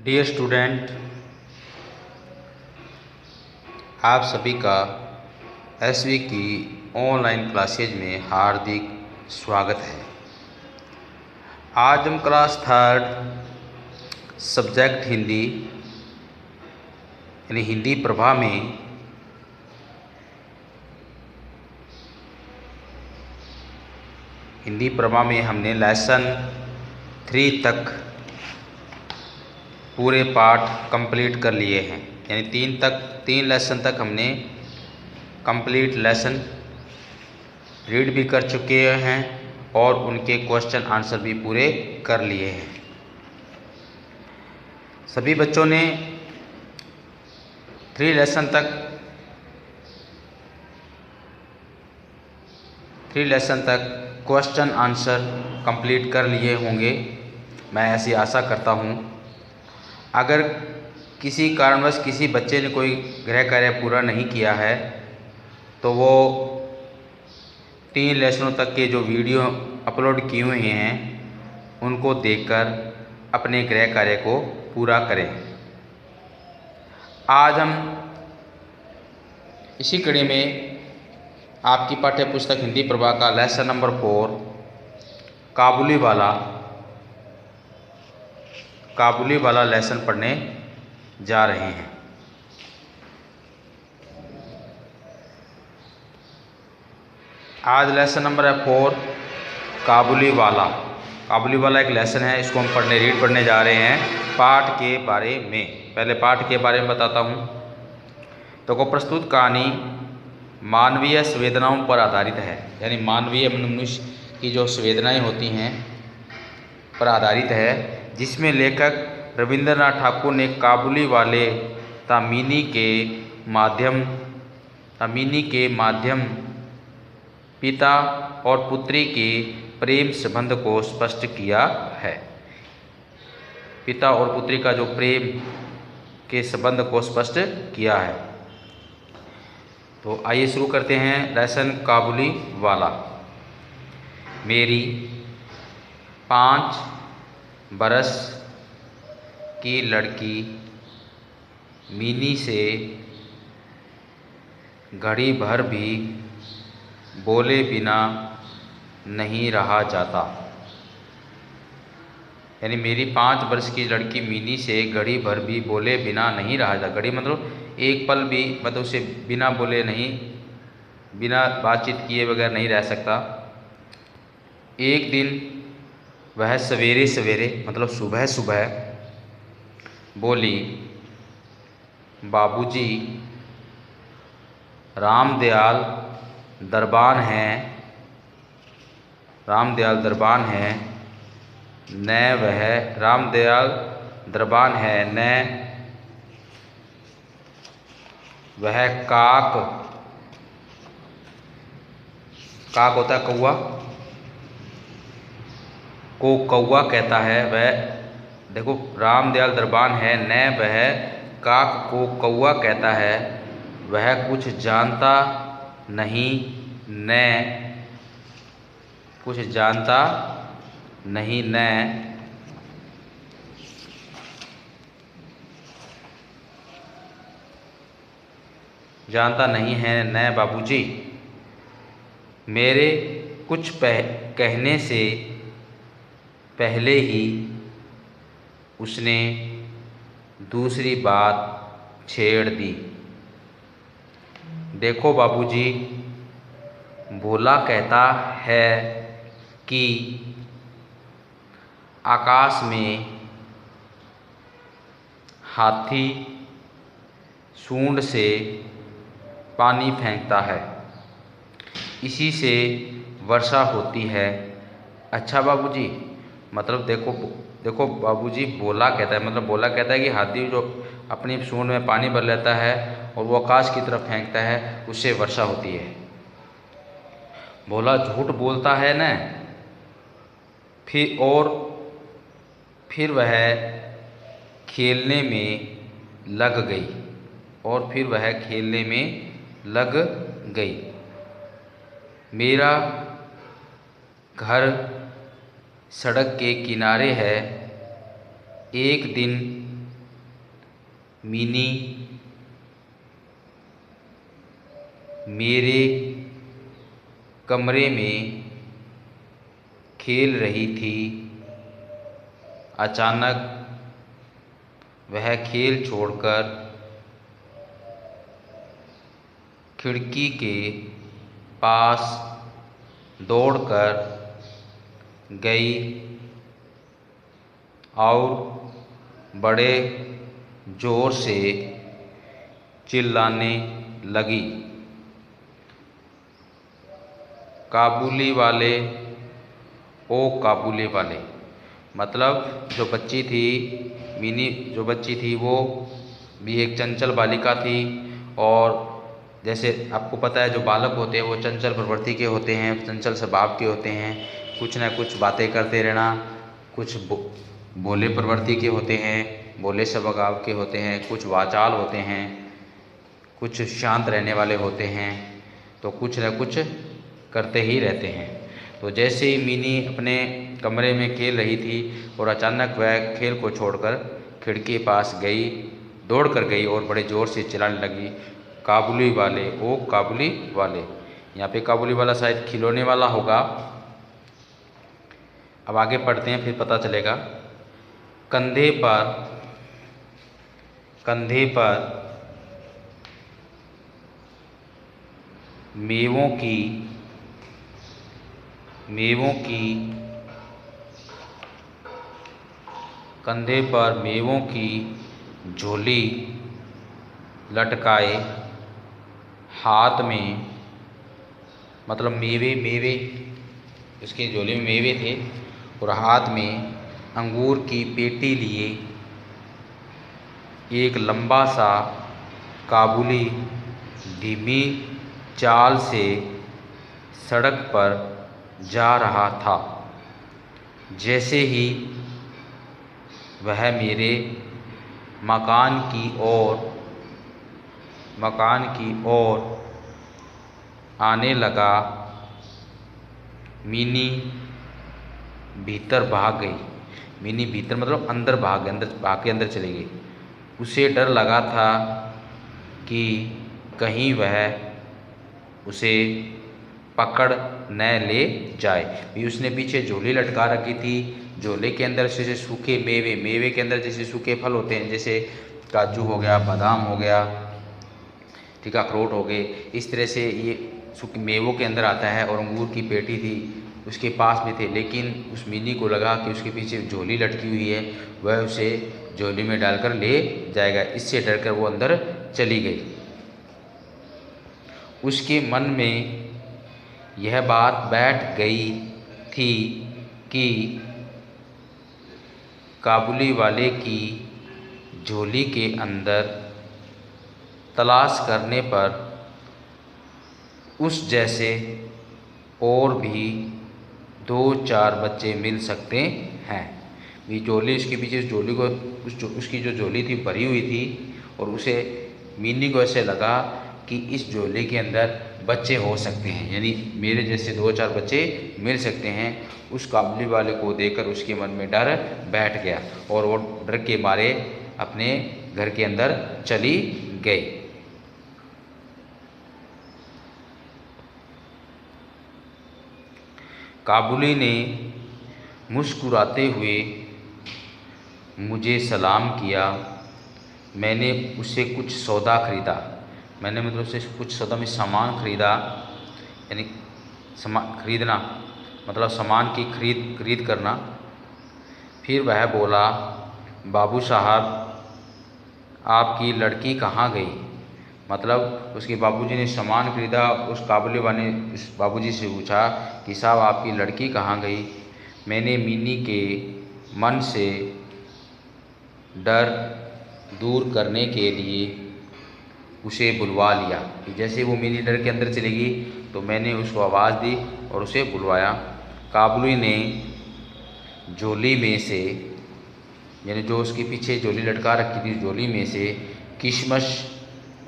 Dear student, आप सभी का एसवी की ऑनलाइन क्लासेज में हार्दिक स्वागत है। आज हम क्लास थर्ड सब्जेक्ट हिंदी यानी हिंदी प्रभा में हमने लेसन 3 तक पूरे पाठ कंप्लीट कर लिए हैं। यानी 3 लेसन तक हमने कंप्लीट लेसन रीड भी कर चुके हैं और उनके क्वेश्चन आंसर भी पूरे कर लिए हैं। सभी बच्चों ने 3 लेसन तक क्वेश्चन आंसर कंप्लीट कर लिए होंगे, मैं ऐसी आशा करता हूँ। अगर किसी कारणवश किसी बच्चे ने कोई गृह कार्य पूरा नहीं किया है तो वो 3 लेसनों तक के जो वीडियो अपलोड किए हुए हैं उनको देखकर अपने गृह कार्य को पूरा करें। आज हम इसी कड़ी में आपकी पाठ्य पुस्तक हिंदी प्रभा का लेसन नंबर 4 काबुली वाला लेसन पढ़ने जा रहे हैं। आज लेसन नंबर है 4 काबुली वाला एक लेसन है। इसको हम रीड पढ़ने जा रहे हैं पाठ के बारे में। पहले पाठ के बारे में बताता हूँ। तो प्रस्तुत कहानी मानवीय संवेदनाओं पर आधारित है। यानी मानवीय मनुष्य की जो संवेदनाएं होती हैं पर आधारित है, जिसमें लेखक रविंद्रनाथ ठाकुर ने काबुली वाले तामीनी के माध्यम पिता और पुत्री के प्रेम संबंध को स्पष्ट किया है। पिता और पुत्री का जो प्रेम के संबंध को स्पष्ट किया है। तो आइए शुरू करते हैं लेसन काबुली वाला। मेरी 5 बरस की लड़की मीनी से घड़ी भर भी बोले बिना नहीं रहा जाता। यानी मेरी 5 वर्ष की लड़की मीनी से घड़ी भर भी बोले बिना नहीं रहा जाता। घड़ी मतलब एक पल भी, मतलब उसे बिना बातचीत किए बगैर नहीं रह सकता। एक दिन वह सवेरे सवेरे मतलब सुबह सुबह बोली, बाबूजी रामदयाल दरबान है न वह रामदयाल दरबान है न वह काक होता है कौवा को कौवा कहता है। वह देखो, रामदयाल दरबान है न वह काक को कौवा कहता है। वह कुछ जानता नहीं है न बाबूजी। मेरे कुछ कहने से पहले ही उसने दूसरी बात छेड़ दी। देखो बाबूजी, भोला कहता है कि आकाश में हाथी सूंड से पानी फेंकता है, इसी से वर्षा होती है। अच्छा बाबूजी, मतलब देखो बाबूजी, भोला कहता है, मतलब भोला कहता है कि हाथी जो अपनी सूंड में पानी भर लेता है और वो आकाश की तरफ फेंकता है, उससे वर्षा होती है। भोला झूठ बोलता है न। फिर वह खेलने में लग गई। मेरा घर सड़क के किनारे है। एक दिन मीनी मेरे कमरे में खेल रही थी। अचानक वह खेल छोड़कर खिड़की के पास दौड़कर गई और बड़े जोर से चिल्लाने लगी, काबुली वाले, ओ काबुली वाले। मतलब जो बच्ची थी, मिनी जो बच्ची थी वो भी एक चंचल बालिका थी। और जैसे आपको पता है जो बालक होते हैं वो चंचल प्रवृत्ति के होते हैं, चंचल स्वभाव के होते हैं। कुछ न कुछ बातें करते रहना, कुछ भोले प्रवृत्ति के होते हैं, भोले स्वभाव के होते हैं, कुछ वाचाल होते हैं, कुछ शांत रहने वाले होते हैं। तो कुछ न कुछ करते ही रहते हैं। तो जैसे ही मिनी अपने कमरे में खेल रही थी और अचानक वह खेल को छोड़कर खिड़की के पास गई, दौड़ कर गई और बड़े ज़ोर से चिल्लाने लगी, काबुली वाले, ओ काबुली वाले। यहाँ पे काबुली वाला शायद खिलौने वाला होगा। अब आगे पढ़ते हैं फिर पता चलेगा। कंधे पर मेवों की झोली लटकाए, हाथ में, मतलब मेवे उसकी झोली में मेवे थे और हाथ में अंगूर की पेटी लिए एक लंबा सा काबुली धीमी चाल से सड़क पर जा रहा था। जैसे ही वह मेरे मकान की ओर आने लगा, मिनी भीतर भाग गई। मिनी भीतर मतलब अंदर भाग के अंदर चली गई। उसे डर लगा था कि कहीं वह उसे पकड़ न ले जाए। भी उसने पीछे झोली लटका रखी थी। झोले के अंदर जैसे सूखे मेवे के अंदर जैसे सूखे फल होते हैं, जैसे काजू हो गया, बादाम हो गया, ठीक, अखरोट हो गए, इस तरह से ये सूखे मेवों के अंदर आता है। और अंगूर की पेटी थी उसके पास में थे, लेकिन उस मिनी को लगा कि उसके पीछे झोली लटकी हुई है, वह उसे झोली में डालकर ले जाएगा। इससे डरकर वो अंदर चली गई। उसके मन में यह बात बैठ गई थी कि काबुली वाले की झोली के अंदर तलाश करने पर उस जैसे और भी 2-4 बच्चे मिल सकते हैं। ये झोली, उसके पीछे उस झोली को उसकी जो झोली थी भरी हुई थी और उसे मिनी को ऐसे लगा कि इस झोली के अंदर बच्चे हो सकते हैं, यानी मेरे जैसे 2-4 बच्चे मिल सकते हैं। उस काबुली वाले को देखकर उसके मन में डर बैठ गया और वो डर के मारे अपने घर के अंदर चली गई। काबुली ने मुस्कुराते हुए मुझे सलाम किया। मैंने उससे कुछ सौदा खरीदा। मैंने मतलब उससे कुछ सौदा में सामान खरीदा, यानी खरीदना मतलब सामान की खरीद करना। फिर वह बोला, बाबू साहब, आपकी लड़की कहाँ गई? मतलब उसके बाबूजी ने सामान खरीदा। उस काबुली वाले ने उस बाबूजी से पूछा कि साहब आपकी लड़की कहाँ गई? मैंने मिनी के मन से डर दूर करने के लिए उसे बुलवा लिया। जैसे वो मिनी डर के अंदर चली गई तो मैंने उसको आवाज़ दी और उसे बुलवाया। काबुली ने झोली में से, यानी जो उसके पीछे झोली लटका रखी थी, झोली में से किशमिश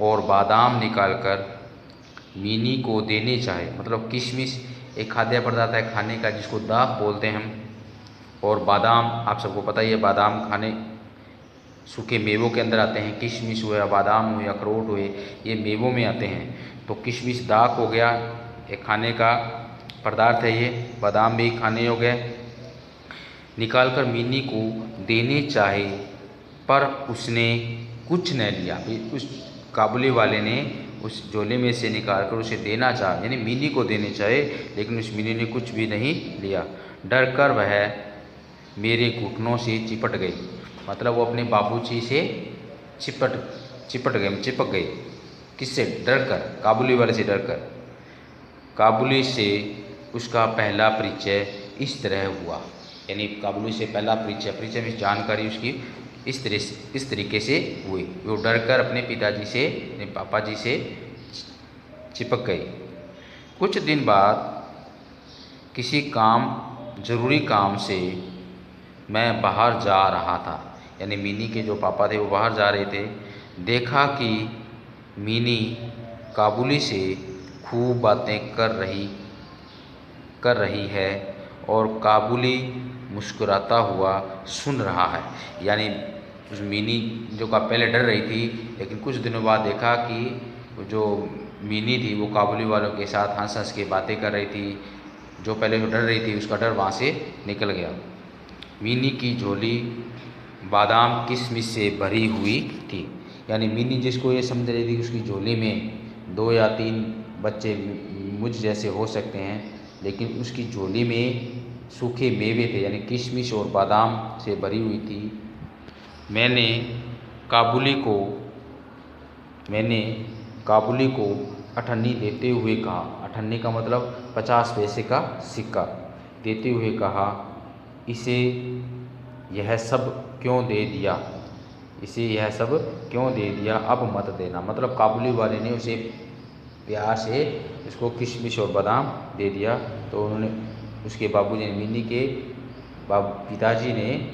और बादाम निकालकर मिनी को देने चाहे। मतलब किशमिश एक खाद्य पदार्थ है खाने का, जिसको दाख बोलते हैं हम। और बादाम आप सबको पता ही है, बादाम खाने सूखे मेवों के अंदर आते हैं। किशमिश हुए, बादाम हुए, अखरोट हुए, ये मेवों में आते हैं। तो किशमिश दाक हो गया, एक खाने का पदार्थ है ये। बादाम भी खाने योग्य है। निकालकर मीनी को देने चाहे पर उसने कुछ न लिया। उस काबुली वाले ने उस झोले में से निकाल कर उसे देना चाहा, यानी मीनी को देने चाहे, लेकिन उस मीनी ने कुछ भी नहीं लिया। डर कर वह मेरे घुटनों से चिपट गई। मतलब वो अपने बाबूजी से चिपक गई। किससे? डर कर, काबुली वाले से डर कर। काबुली से उसका पहला परिचय इस तरह हुआ, यानी काबुली से पहला परिचय में जानकारी उसकी इस तरीके से हुई। वो डर कर अपने पिताजी से, अपने पापा जी से चिपक गई। कुछ दिन बाद किसी ज़रूरी काम से मैं बाहर जा रहा था, यानी मीनी के जो पापा थे वो बाहर जा रहे थे। देखा कि मीनी काबुली से खूब बातें कर रही है और काबुली मुस्कुराता हुआ सुन रहा है। यानी उस मीनी जो का पहले डर रही थी, लेकिन कुछ दिनों बाद देखा कि जो मीनी थी वो काबुली वालों के साथ हंस हंस के बातें कर रही थी। जो पहले जो डर रही थी उसका डर वहाँ से निकल गया। मीनी की झोली बादाम किशमिश से भरी हुई थी। यानी मीनी जिसको ये समझ रही थी कि उसकी झोली में 2 या 3 बच्चे मुझ जैसे हो सकते हैं, लेकिन उसकी झोली में सूखे मेवे थे, यानी किशमिश और बादाम से भरी हुई थी। मैंने काबुली को अठन्नी देते हुए कहा, अठन्नी का मतलब 50 पैसे का सिक्का देते हुए कहा, इसे यह सब क्यों दे दिया? अब मत देना। मतलब काबुली वाले ने उसे प्यार से इसको किशमिश और बादाम दे दिया। तो उन्होंने, उसके बाबूजी ने, मीनी के पिताजी ने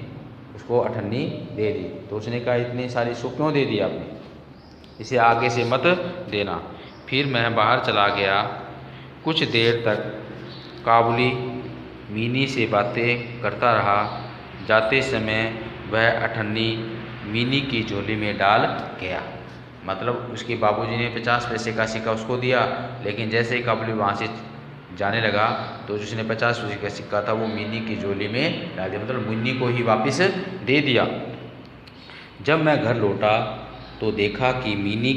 उसको अठन्नी दे दी। तो उसने कहा, इतने सारे इसको क्यों दे दिया आपने? इसे आगे से मत देना। फिर मैं बाहर चला गया। कुछ देर तक काबुली मीनी से बातें करता रहा। जाते समय वह अठन्नी मीनी की झोली में डाल गया। मतलब उसके बाबूजी ने 50 पैसे का सिक्का उसको दिया, लेकिन जैसे ही काबुली वहाँ से जाने लगा तो जिसने 50 पैसे का सिक्का था वो मीनी की झोली में डाल दिया, मतलब मीनी को ही वापस दे दिया। जब मैं घर लौटा तो देखा कि मीनी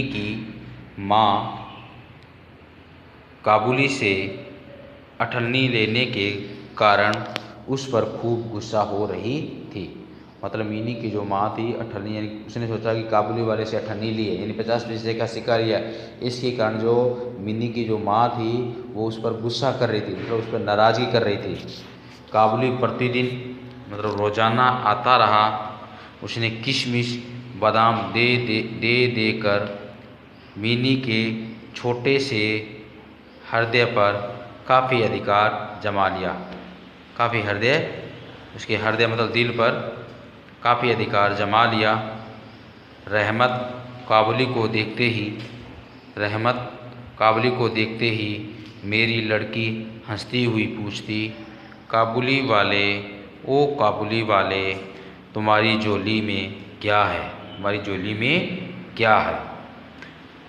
की माँ काबुली से अठन्नी लेने के कारण उस पर खूब गुस्सा हो रही थी। मतलब मीनी की जो माँ थी, अठन्नी, यानी उसने सोचा कि काबुली वाले से अठन्नी ली है, यानी 50 पैसे का सिक्का लिया, इसके कारण जो मीनी की जो माँ थी वो उस पर गुस्सा कर रही थी, मतलब उस पर नाराज़गी कर रही थी। काबुली प्रतिदिन, मतलब रोज़ाना आता रहा। उसने किशमिश बादाम दे कर मीनी के छोटे से हृदय पर काफ़ी अधिकार जमा लिया। उसके हृदय मतलब दिल पर काफ़ी अधिकार जमा लिया। रहमत काबुली को देखते ही मेरी लड़की हंसती हुई पूछती, काबुली वाले तुम्हारी झोली में क्या है?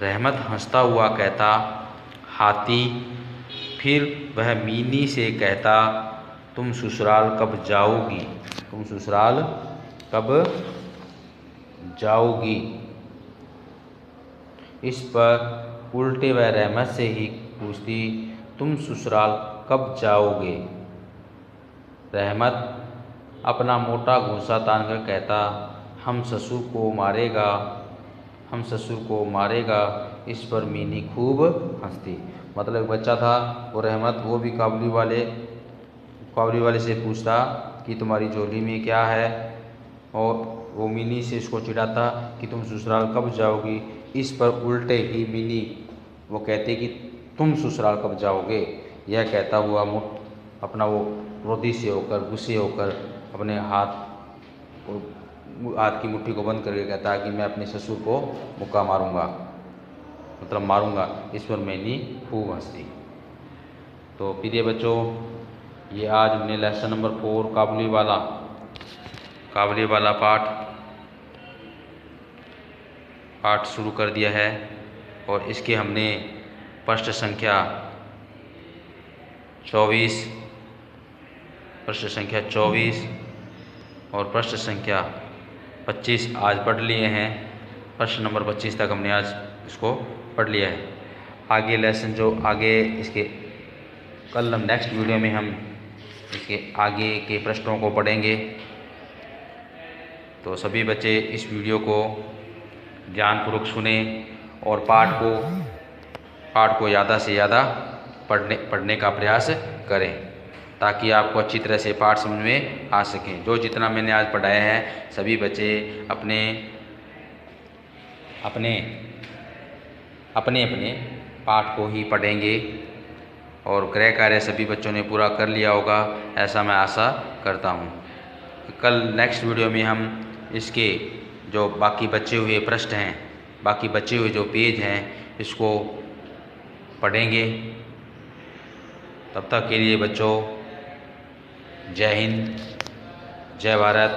रहमत हंसता हुआ कहता, हाथी। फिर वह मीनी से कहता, तुम ससुराल कब जाओगी? इस पर उल्टे वह रहमत से ही पूछती, तुम ससुराल कब जाओगे? रहमत अपना मोटा घूंसा तानकर कहता, हम ससुर को मारेगा। इस पर मीनी खूब हंसती। मतलब एक बच्चा था वो रहमत, वो भी काबुली वाले से पूछता कि तुम्हारी झोली में क्या है, और वो मीनी से उसको चिढ़ाता कि तुम ससुराल कब जाओगी। इस पर उल्टे ही मीनी वो कहते कि तुम ससुराल कब जाओगे। यह कहता हुआ अपना वो क्रोधी से होकर, गुस्से होकर अपने हाथ की मुट्ठी को बंद करके कहता कि मैं अपने ससुर को मुक्का मारूंगा, मतलब मारूंगा। इस पर मीनी खूब हंसती। तो प्रिय बच्चों, ये आज हमने लेसन नंबर 4 काबुली वाला काबुलीवाला पाठ शुरू कर दिया है और इसके हमने पृष्ठ संख्या 24 और पृष्ठ संख्या 25 आज पढ़ लिए हैं। प्रश्न नंबर 25 तक हमने आज इसको पढ़ लिया है। आगे लेसन जो आगे इसके कल हम नेक्स्ट वीडियो में हम इसके आगे के प्रश्नों को पढ़ेंगे। तो सभी बच्चे इस वीडियो को ध्यानपूर्वक सुने और पाठ को ज़्यादा से ज़्यादा पढ़ने का प्रयास करें ताकि आपको अच्छी तरह से पाठ समझ में आ सकें। जो जितना मैंने आज पढ़ाया है सभी बच्चे अपने पाठ को ही पढ़ेंगे और गृह कार्य सभी बच्चों ने पूरा कर लिया होगा, ऐसा मैं आशा करता हूँ। कल नेक्स्ट वीडियो में हम इसके जो बाकी बचे हुए प्रश्न हैं, बाकी बचे हुए जो पेज हैं, इसको पढ़ेंगे। तब तक के लिए बच्चों जय हिंद, जय भारत।